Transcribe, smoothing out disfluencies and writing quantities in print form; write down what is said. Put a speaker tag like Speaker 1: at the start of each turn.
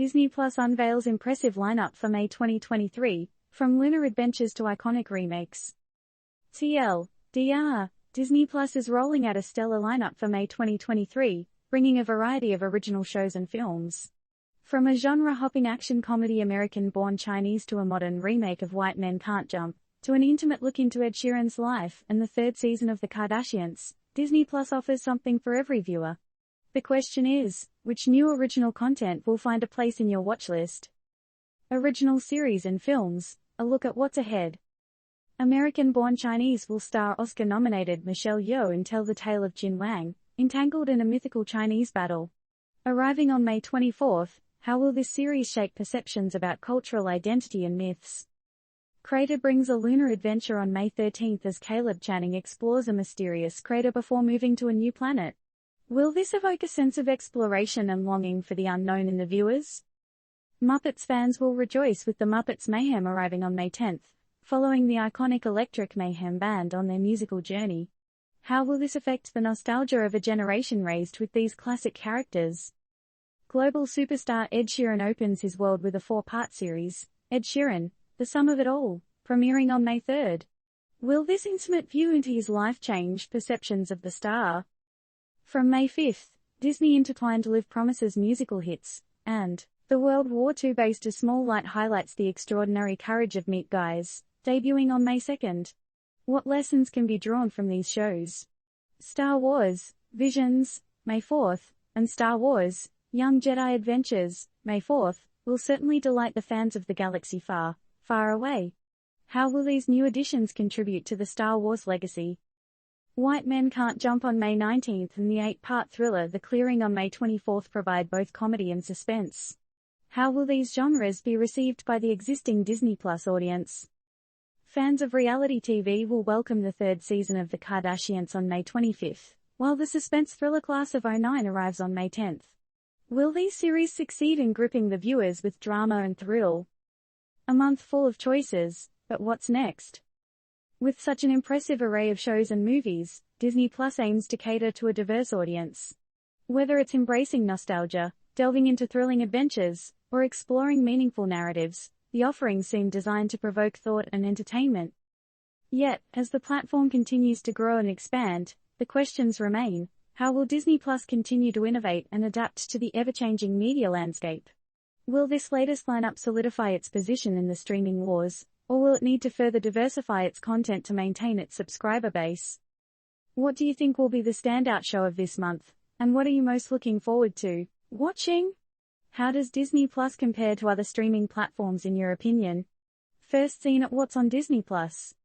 Speaker 1: Disney Plus unveils impressive lineup for May 2023, from Lunar adventures to iconic remakes. TLDR, Disney Plus is rolling out a stellar lineup for May 2023, bringing a variety of original shows and films. From a genre-hopping action comedy American-born Chinese to a modern remake of White Men Can't Jump, to an intimate look into Ed Sheeran's life and the third season of the Kardashians, Disney Plus offers something for every viewer. The question is, which new original content will find a place in your watchlist? Original series and films, a look at what's ahead. American-born Chinese will star Oscar-nominated Michelle Yeoh and tell the tale of Jin Wang, entangled in a mythical Chinese battle. Arriving on May 24th, how will this series shape perceptions about cultural identity and myths? Crater brings a lunar adventure on May 13th as Caleb Channing explores a mysterious crater before moving to a new planet. Will this evoke a sense of exploration and longing for the unknown in the viewers? Muppets fans will rejoice with the Muppets Mayhem arriving on May 10th, following the iconic Electric Mayhem band on their musical journey. How will this affect the nostalgia of a generation raised with these classic characters? Global superstar Ed Sheeran opens his world with a 4-part series, Ed Sheeran, The Sum of It All, premiering on May 3rd. Will this intimate view into his life change perceptions of the star? From May 5th, Disney intertwined Live Promises musical hits, and the World War II-based A Small Light highlights the extraordinary courage of Meet Guys, debuting on May 2nd. What lessons can be drawn from these shows? Star Wars, Visions, May 4th, and Star Wars, Young Jedi Adventures, May 4th, will certainly delight the fans of the galaxy far, far away. How will these new additions contribute to the Star Wars legacy? White Men Can't Jump on May 19th and the 8-part thriller The Clearing on May 24th provide both comedy and suspense. How will these genres be received by the existing Disney Plus audience? Fans of reality TV will welcome the third season of The Kardashians on May 25th, while the suspense thriller Class of '09 arrives on May 10th. Will these series succeed in gripping the viewers with drama and thrill? A month full of choices, but what's next? With such an impressive array of shows and movies, Disney Plus aims to cater to a diverse audience. Whether it's embracing nostalgia, delving into thrilling adventures, or exploring meaningful narratives, the offerings seem designed to provoke thought and entertainment. Yet, as the platform continues to grow and expand, the questions remain: how will Disney Plus continue to innovate and adapt to the ever-changing media landscape? Will this latest lineup solidify its position in the streaming wars, or will it need to further diversify its content to maintain its subscriber base? What do you think will be the standout show of this month, and what are you most looking forward to watching? How does Disney Plus compare to other streaming platforms in your opinion? First seen at What's on Disney Plus.